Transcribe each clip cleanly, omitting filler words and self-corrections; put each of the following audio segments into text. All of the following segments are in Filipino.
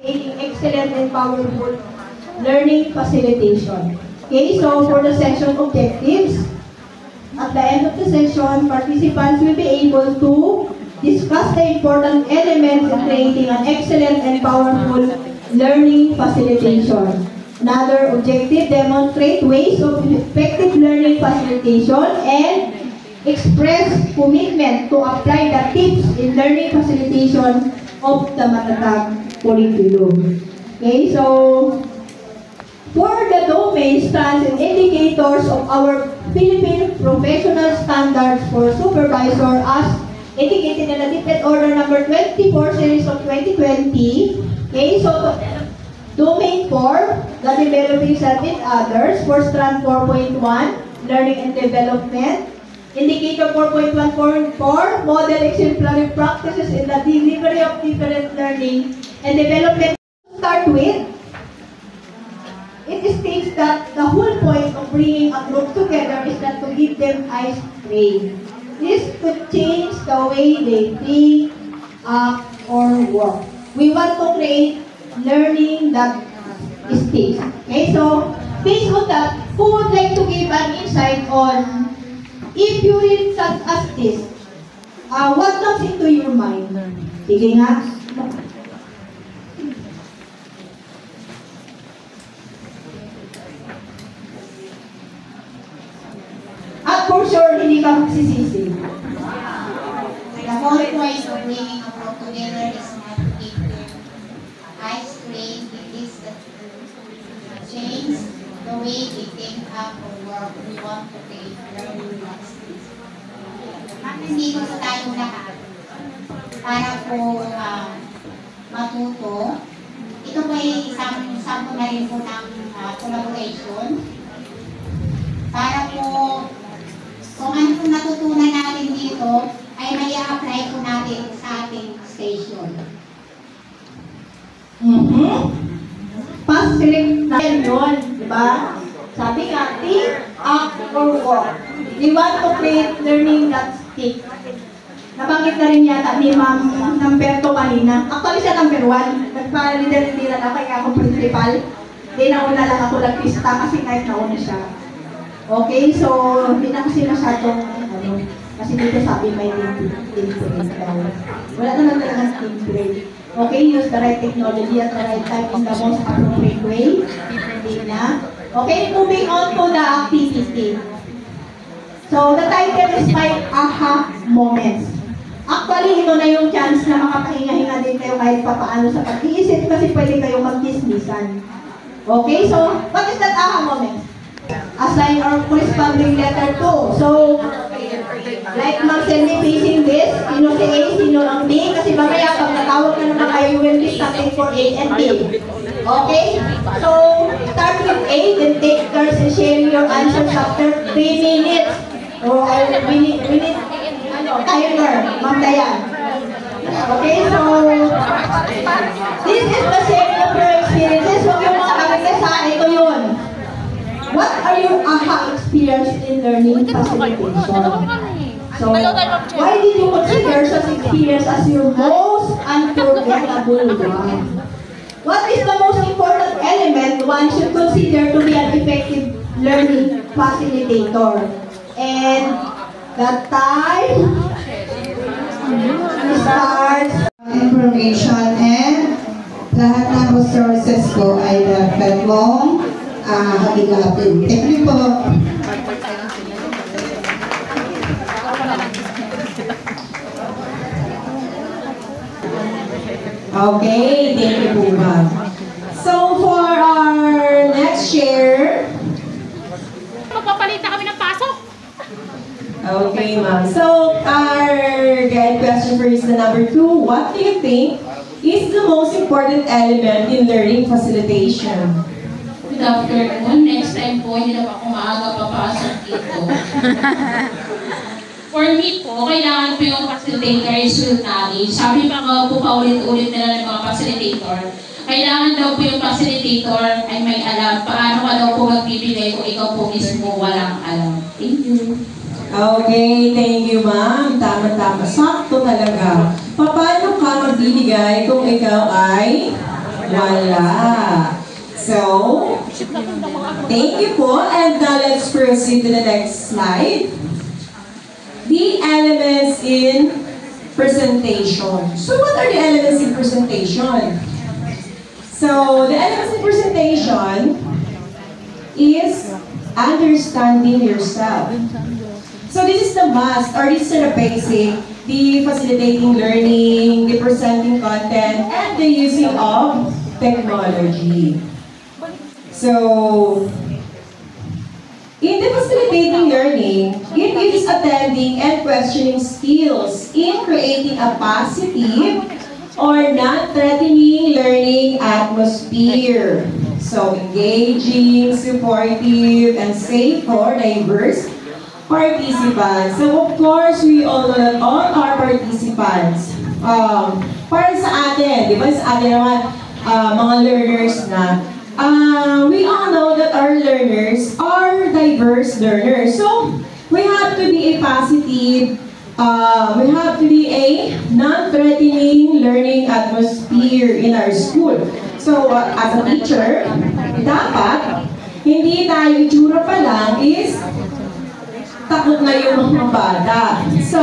Excellent and powerful learning facilitation. Okay, so for the session objectives, at the end of the session, participants will be able to discuss the important elements in creating an excellent and powerful learning facilitation. Another objective, demonstrate ways of effective learning facilitation and express commitment to apply the tips in learning facilitation of the Matatag curriculum. Okay, so for the domain stands and indicators of our Philippine Professional Standards for Supervisor as indicated in the Ticket Order number 24 series of 2020. Okay, so domain 4, the developing self and others for strand 4.1, learning and development. Indicator 4.144, model exemplary practices in the delivery of different learning and development. To start with, it states that the whole point of bringing a group together is not to give them ice cream. This could change the way they think, act, or work. We want to create learning that stays. Okay, so based on that, who would like to give an insight on if you read such as this, what comes into your mind? Sige nga. At for sure, hindi ka magsisisi. The whole point of bringing a group together is not to give them ice cream. It is to change the way they think up or work. We want to create learning practices. Nandito sa tayong lahat para po matuto. Ito po ay isang sample na rin po ng collaboration para po kung ano po natutunan natin dito ay may i-apply po natin sa ating station. Past select na yun, di ba? Sabi nga, think, act, or work. We want to create learning that stick. Nabanggit na rin yata ni Ma'am Namberto kanina. Actually siya number 1. Nagpa-leader-leader ako kaya ako principal. Hindi nauna lang ako nagpista kasi kahit nauna siya. Okay, so hindi na kasi masyadong kasi dito sabi may team play. Wala naman talagang team play. Okay, use the right technology at the right time in the most appropriate way. Hindi na. Okay, moving on to the activity. So, the title is my aha moments. Actually, ito na yung chance na makapahinga-hinga din kayo kahit papaano sa pag-iisip kasi pwede kayong mag-dismissan. Okay, so, what is that aha moment? Assign our corresponding letter to. So, like mag-send facing this, sino si A, sino ang B, kasi mamaya pag natawag na naman kayo, you will be starting for A and B. Okay? So, start with A, then take turns in sharing your answers after 3 minutes. So, we need timer, Ma'am Dayan. Okay, so, this is the sharing of your experiences. Huwag yung mga kakagasa, ito yun. What are your aha experience in learning facilitation? So, why did you consider such experience as your most unforgettable one? What is the most important element one should consider to be an effective learning facilitator? And the time starts information and lahat ng resources ko ay dapat mong hagilapin. Thank you po. Okay, thank you po, ma'am. So, for our next share, magpapalit na kami ng pasok. Okay, ma'am. So, our guide question for is the number 2. What do you think is the most important element in learning facilitation? Good afternoon. Next time po, hindi na pa ako maaga papasok dito. For me po, kailangan po yung facilitator is will knowledge. Sabi pa nga po paulit-ulit nila ng mga facilitator. Kailangan daw po yung facilitator ay may alam paano ka daw po magbibigay kung ikaw po mismo walang alam. Thank you. Okay, thank you, ma'am. Tama-tama. Sakto talaga. Paano ka magbibigay kung ikaw ay Wala. So, thank you po. And now let's proceed to the next slide. The elements in presentation. So, what are the elements in presentation? So, the elements in presentation is understanding yourself. So, this is the must, or this is the basic, the facilitating learning, the presenting content, and the using of technology. So, in the facilitating learning, it uses attending and questioning skills in creating a positive or non-threatening learning atmosphere. So, engaging, supportive, and safe for diverse participants. So, of course, we all know that all our participants, para sa atin, di ba sa atin naman, mga learners na, we all know that our learners are diverse learners. So, we have to be a positive, we have to be a non-threatening learning atmosphere in our school. So, as a teacher, dapat, hindi tayo itsura pa lang is takot na yung mga bata. So,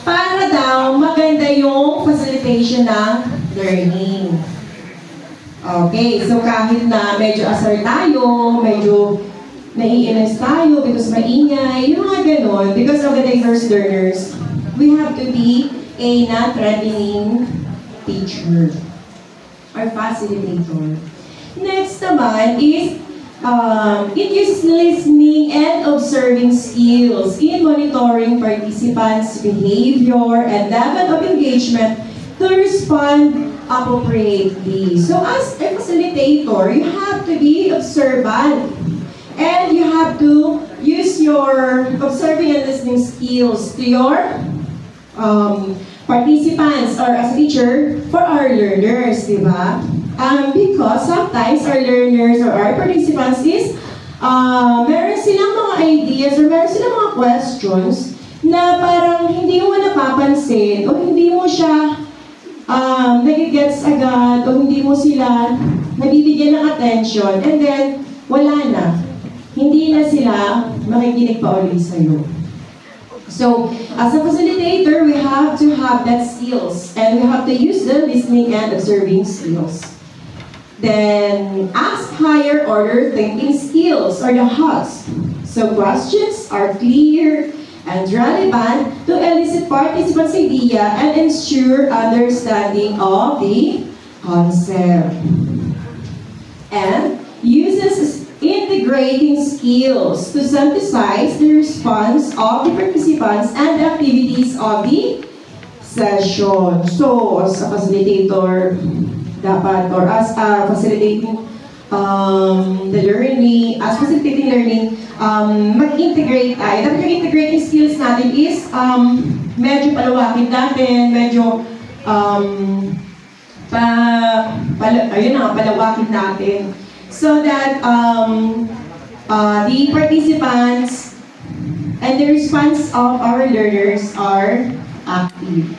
para daw maganda yung facilitation ng learning. Okay, so kahit na medyo asar tayo, medyo naiinis tayo because maingay, yung mga ganon, because of the diverse learners, we have to be a non-threatening teacher or facilitator. Next naman is it uses listening and observing skills in monitoring participants' behavior and level of engagement to respond appropriately. So as a facilitator, you have to be observant and you have to use your observing and listening skills to your participants or as a teacher for our learners, di ba? Because sometimes our learners or our participants is meron silang mga ideas or meron silang mga questions na parang hindi mo napapansin o hindi mo siya nagigets agad o hindi mo sila nabibigyan ng attention and then wala na. Hindi na sila makikinig pa ulit sa'yo. So, as a facilitator, we have to have that skills and we have to use the listening and observing skills. Then, ask higher order thinking skills or the HOTS. So, questions are clear and relevant to elicit participants' idea and ensure understanding of the concept. And uses integrating skills to synthesize the response of the participants and the activities of the session. So, as a facilitator, dapat, or as facilitating the learning, as facilitating learning, mag-integrate tayo. Dapat yung integrating skills natin is medyo palawakin natin, medyo palawakin natin. So that the participants and the response of our learners are active.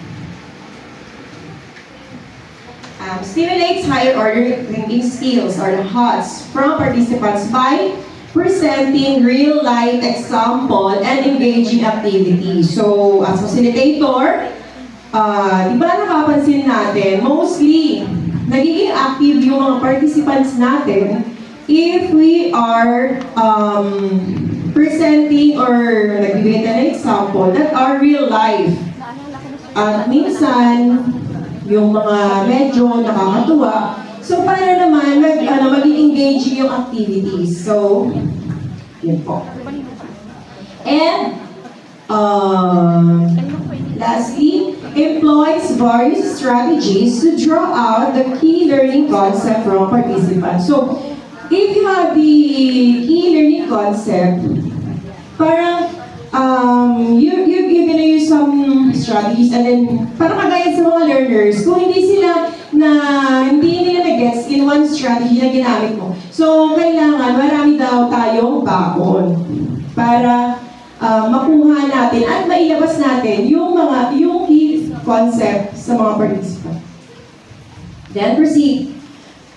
Stimulates higher order thinking skills or the HOTS from participants by presenting real-life example and engaging activities. So, as facilitator, di ba nakapansin natin, mostly, nagiging active yung mga participants natin if we are presenting or nagbibigay ng example that are real life. At minsan, yung mga medyo nakakatuwa. So, para naman maging engaging yung activities. So, yun po. And, lastly, employs various strategies to draw out the key learning concept from participants. So, if you have the key learning concept, parang you're gonna use some strategies and then parang kagaya sa mga learners, kung hindi nila na-gets in one strategy na ginamit mo. So, kailangan marami daw tayong baon para makuha natin at mailabas natin yung key concept sa mga participants. Then proceed.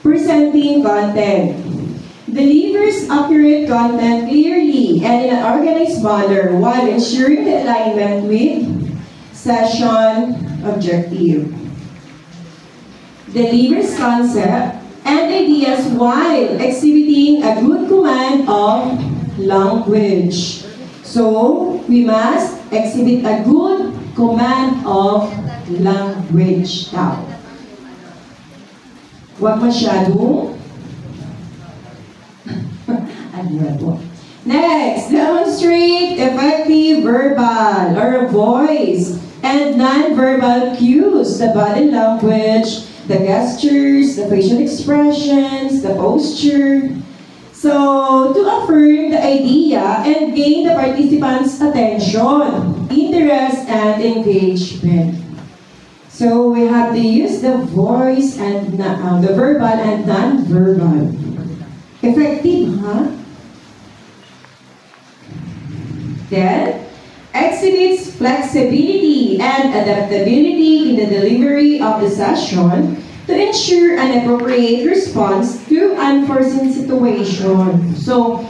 Presenting content. Delivers accurate content clearly and in an organized manner while ensuring the alignment with session objective. Delivers concept and ideas while exhibiting a good command of language. So, we must exhibit a good command of language daw. Huwag masyadong Next, demonstrate effective verbal or voice and non-verbal cues, the body language, the gestures, the facial expressions, the posture. So, to affirm the idea and gain the participants' attention, interest, and engagement. So, we have to use the voice and the verbal and non-verbal. Effective, huh? Then, exhibits flexibility and adaptability in the delivery of the session to ensure an appropriate response to unforeseen situation. So,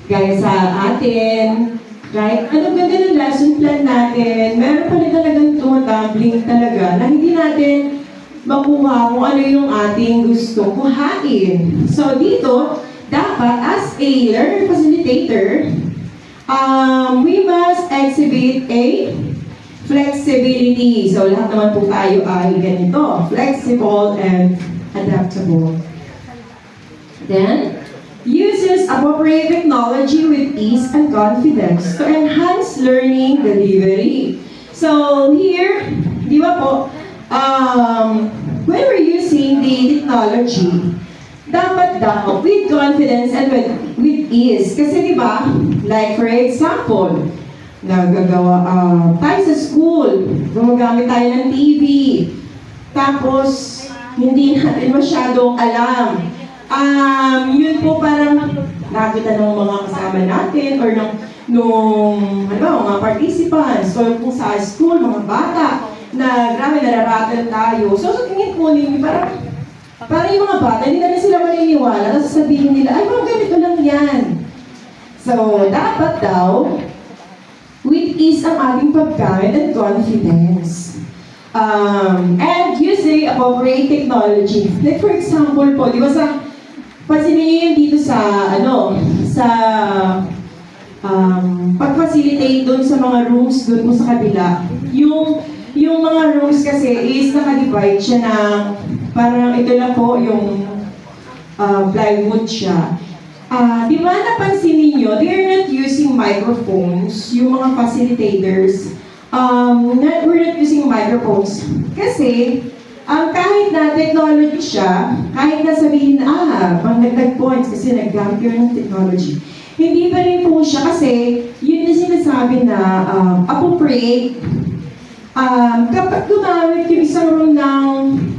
gaya sa atin, right? Ano ganda ng lesson plan natin? Meron pa rin talagang tumatumbling talaga na hindi natin makuha kung ano yung ating gusto kuhain. So, dito, dapat as a learner facilitator, we must exhibit a flexibility. So, lahat naman po tayo ay ganito. Flexible and adaptable. Then, uses appropriate technology with ease and confidence to enhance learning delivery. So, here, di ba po, when we're using the technology, dapat daw with confidence and with ease. Kasi di ba, like for example, nagagawa tayo sa school, gumagamit tayo ng TV, tapos hindi natin masyadong alam. Yun po parang nakita ng mga kasama natin or nung mga participants or kung sa school, mga bata na grabe nararatal tayo. So sa tingin po ninyo, parang yung mga bata, hindi na rin sila maniniwala, tapos sabihin nila, ay mga ganito lang yan. So dapat daw, with ease ang ating paggamit and confidence. And using appropriate technology. Like for example po, di ba pansinin niyo yung dito sa pag-facilitate doon sa mga rooms doon mo sa kabila. Yung mga rooms kasi is naka-divide siya ng parang ito lang po yung plywood siya. Di ba napansin ninyo, they are not using microphones, yung mga facilitators. We're not using microphones. Kasi, kahit na technology siya, kahit na sabihin na, pang-dagdag points kasi nag-gamit yun ng technology, hindi pa rin po siya kasi yun na sinasabi na appropriate. Kapag gumamit yung isang room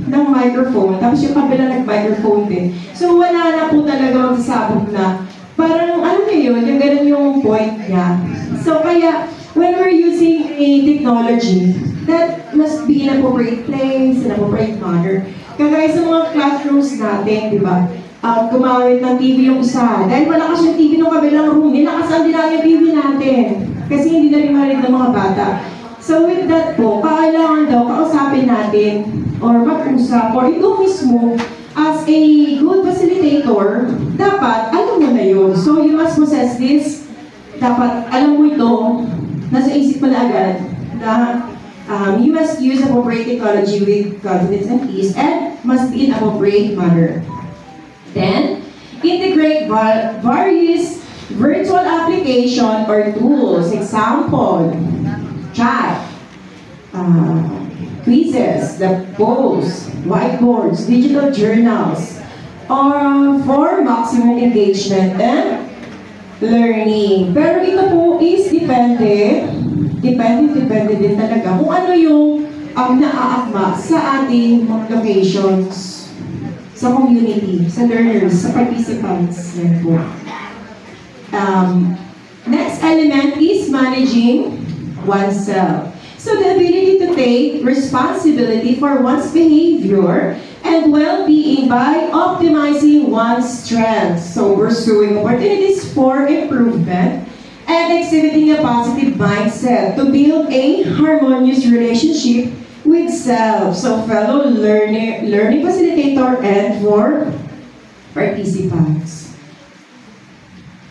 ng microphone, tapos yung kabila nag-microphone din, so wala na po talaga magsasabog na parang ano na yun, yung ganun yung point niya. So kaya, when we're using a technology, that must be in appropriate place, in appropriate manner. Kagaya sa mga classrooms natin, di ba? Gumamit ng TV yung isa. Dahil malakas yung TV ng kabilang room, nilakasan din natin yung TV natin. Kasi hindi na rin marinig ng mga bata. So with that po, kailangan daw kausapin natin or mag-usap or ikaw mismo as a good facilitator, dapat alam mo na yun. So you must possess this. Dapat alam mo ito, nasa isip mo na agad na you must use appropriate technology with confidence and ease and must be in appropriate manner. Then, integrate various virtual application or tools. Example, chat, quizzes, the polls, whiteboards, digital journals, or for maximum engagement and learning. Pero ito po is depende din talaga kung ano yung naaakma sa ating locations, sa community, sa learners, sa participants. Yan po. Next element is managing oneself. So the ability to take responsibility for one's behavior and well-being by optimizing one's strengths. So pursuing opportunities for improvement and exhibiting a positive mindset to build a harmonious relationship with self. So fellow learning facilitator and for participants.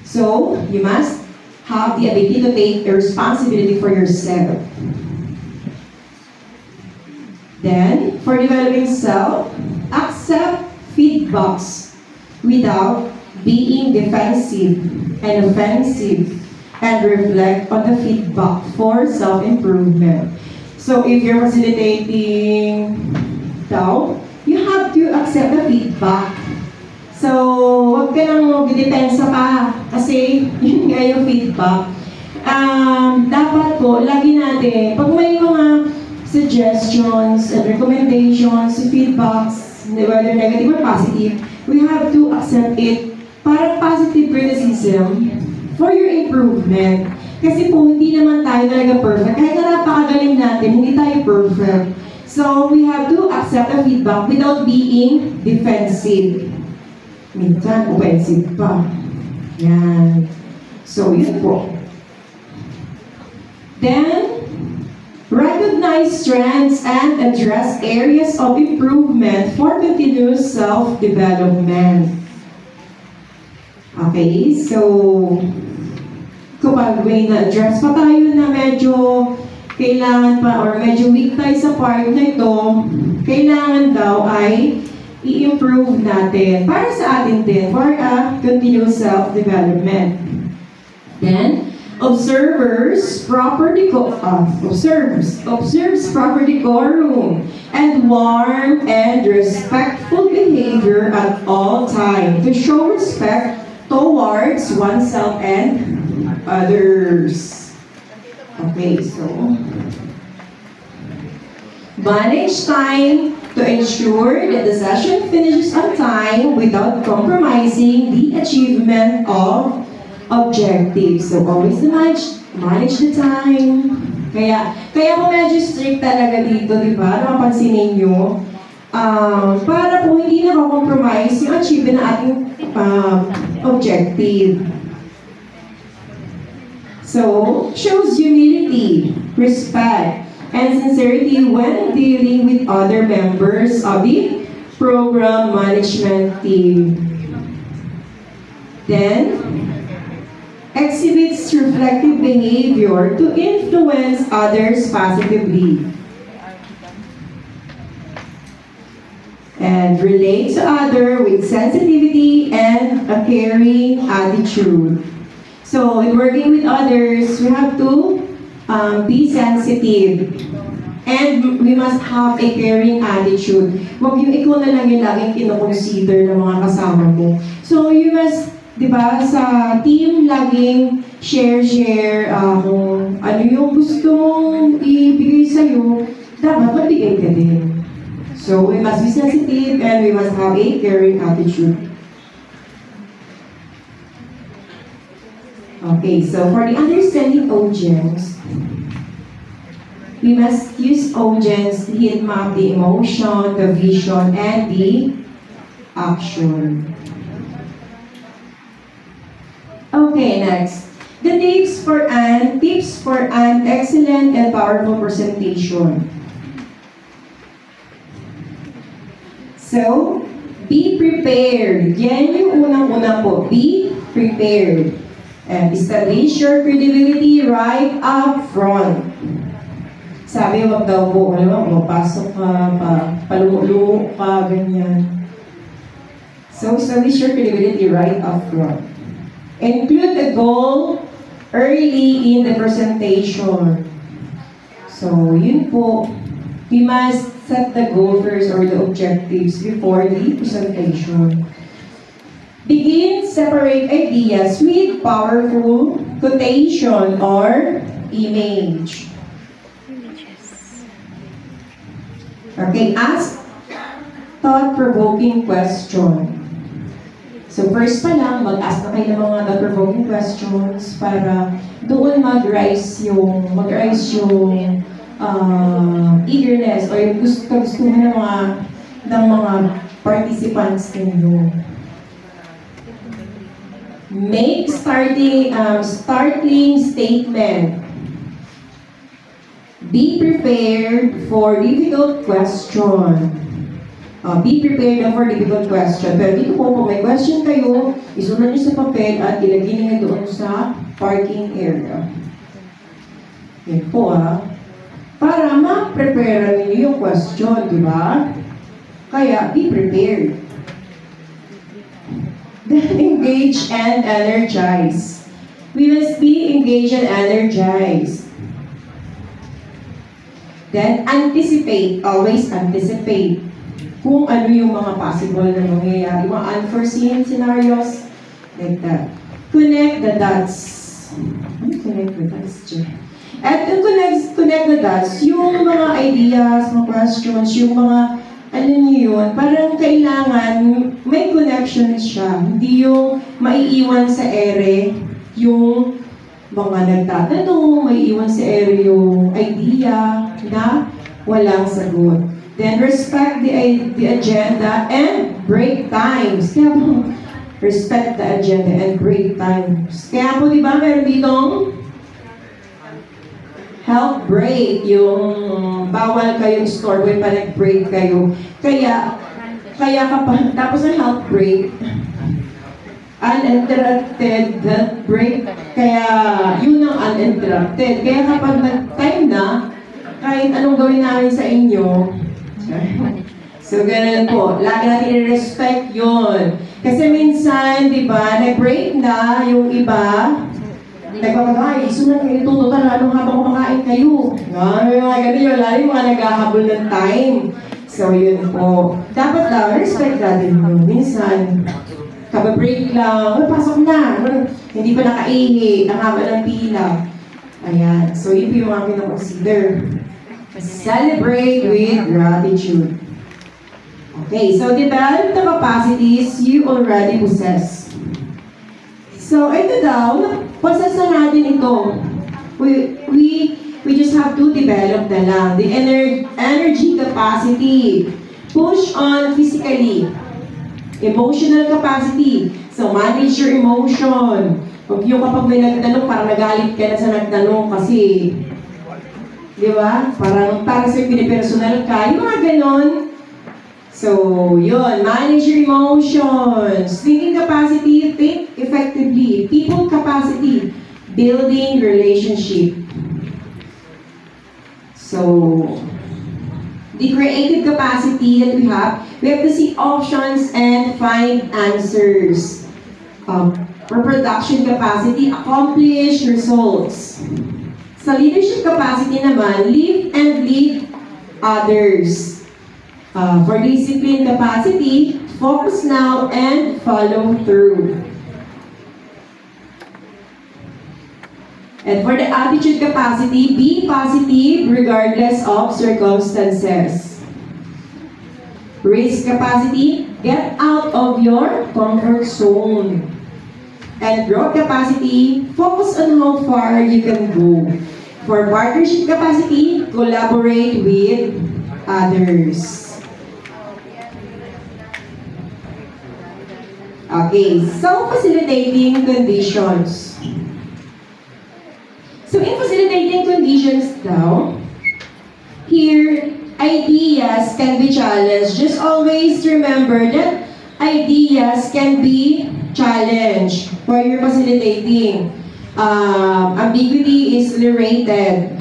So you must have the ability to take a responsibility for yourself. Then, for developing self, accept feedbacks without being defensive and offensive, and reflect on the feedback for self-improvement. So if you're facilitating daw, you have to accept the feedback. So, huwag ka nang magdepensa pa kasi yun nga yung feedback. Dapat po, lagi natin, pag may mga suggestions and recommendations, feedbacks, whether negative or positive, we have to accept it para positive criticism for your improvement. Kasi po, hindi naman tayo talaga perfect. Kahit na napakagaling natin, hindi tayo perfect. So, we have to accept the feedback without being defensive. Minsan, offensive pa. Yan. So, yun po. Then, recognize strengths and address areas of improvement for continuous self-development. Okay, so kapag may na-address pa tayo na medyo kailangan pa or medyo weak tayo sa part na ito, kailangan daw ay i-improve natin para sa atin din for a continuous self-development. Then, observes proper decorum and warm and respectful behavior at all times to show respect towards oneself and others. Okay, so manage time to ensure that the session finishes on time without compromising the achievement of objectives. So always manage the time. Kaya kung medyo strict talaga dito, di ba? Napapansin ninyo, para po hindi na-compromise yung achievement ng ating objective. So, shows humility, respect, and sincerity when dealing with other members of the program management team. Then, exhibits reflective behavior to influence others positively. And relate to others with sensitivity and a caring attitude. So, in working with others, we have to be sensitive. And we must have a caring attitude. Huwag yung ikaw na lang yung laging kinoconsider ng mga kasama mo. So, you must, di ba, sa team, laging share kung ano yung gusto mong ibigay sa'yo, dapat magbigay ka din. So, we must be sensitive and we must have a caring attitude. Okay, so for the understanding audience, we must use audience to heat map the emotion, the vision, and the action. Okay, next. The tips for an excellent and powerful presentation. So, be prepared. Yan yung unang-una po. Be prepared. And establish your credibility right up front. Sabi, wag daw po, alam mo, mapasok ka, palungo ka, ganyan. So, establish your credibility right up front. Include the goal early in the presentation. So, yun po. We must set the goal first or the objectives before the presentation. Begin separate ideas with powerful quotation or image. Okay, ask thought-provoking question. So first pa lang, mag-ask na kayo ng mga thought-provoking questions para doon mag-rise yung eagerness o yung gusto-gustuhan ng mga participants ninyo. Make startling statement. Be prepared for difficult question. Be prepared for difficult question. Pero dito po, kung may question kayo, isulat nyo sa papel at ilagay nyo doon sa parking area. Yan po para ma-prepare ninyo yung question, di ba? Kaya, be prepared. Then, engage and energize. We must be engaged and energized. Then, anticipate. Always anticipate kung ano yung mga possible na mangyayari, mga unforeseen scenarios, like that. Connect the dots. Connect the dots, At yung connect the dots, yung mga ideas, mga questions, yung mga ano niyo yun, parang kailangan may connection siya. Hindi yung maiiwan sa ere yung mga nagtatanong, maiiwan sa ere yung idea na walang sagot. Then respect the agenda and break times. Kaya po, respect the agenda and break times. Kaya po, di ba, meron ditong health break, yung bawal kayong store when pa nag-break kayo. Kaya kapag tapos ng health break, uninterrupted that break, kaya yun ang uninterrupted. Kaya kapag nag-time na, kahit anong gawin namin sa inyo, so ganun po, lagi natin i-respect yun. Kasi minsan, di ba, nag-break na yung iba, nagpapagay, sunod kayo ito, total, anong habang kumakain kayo? Yung mga ganun yun, lalo yung mga naghahabol ng time. So, yun po. Dapat lang, respect natin yun. Minsan, kababreak lang, pasok na. Hindi pa nakaihi, ang haba ng pila. Ayan. So, yun po yung mga pinakonsider. Celebrate with gratitude. Okay, so develop the capacities you already possess. So, ito daw, possess na natin ito. We just have to develop na lang. The energy capacity. Push on physically. Emotional capacity. So, manage your emotion. Huwag yung kapag may nagtanong, parang nagalit ka na sa nagtanong kasi, di ba? Parang sa'yo pinipersonal ka. Yung mga ganon. So, yun. Manage your emotions. Thinking capacity, think effectively. People capacity, building relationship. So, the creative capacity that we have to see options and find answers. Reproduction capacity, accomplish results. Sa leadership capacity naman, live and lead others. For discipline capacity, focus now and follow through. And for the attitude capacity, be positive regardless of circumstances. Risk capacity, get out of your comfort zone. And growth capacity, focus on how far you can go. For partnership capacity, collaborate with others. Okay, so facilitating conditions. So in facilitating conditions now, here, ideas can be challenged. Just always remember that ideas can be challenged while you're facilitating. Ambiguity is tolerated.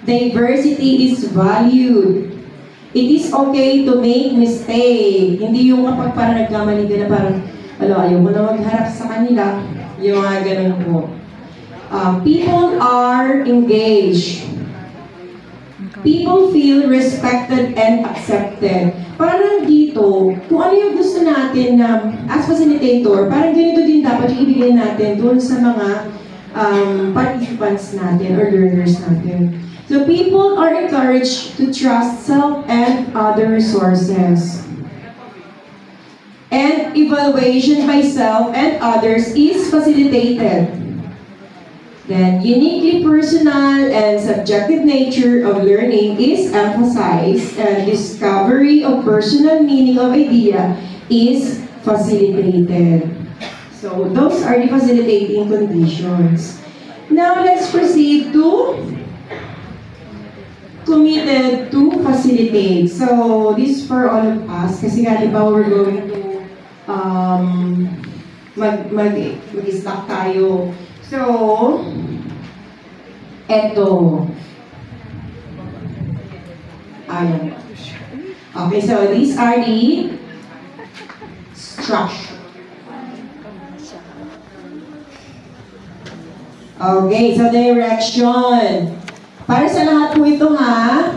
Diversity is valued. It is okay to make mistake. Hindi yung kapag parang nagkamali ka na parang, ayaw mo na magharap sa kanila. Yung mga ganun po. People are engaged. People feel respected and accepted. Parang dito, kung ano yung gusto natin na as facilitator, parang ganito din dapat yung ibigay natin doon sa mga participants natin or learners natin. So people are encouraged to trust self and other resources. And evaluation by self and others is facilitated. Then, uniquely personal and subjective nature of learning is emphasized, and discovery of personal meaning of idea is facilitated. So, those are the facilitating conditions. Now, let's proceed to committed to facilitate. So, this is for all of us. Kasi nga, di ba, we're going to mag-stack tayo. So, eto. Ayan. Okay, so these are the structure. Okay, so direction. Para sa lahat po ito ha,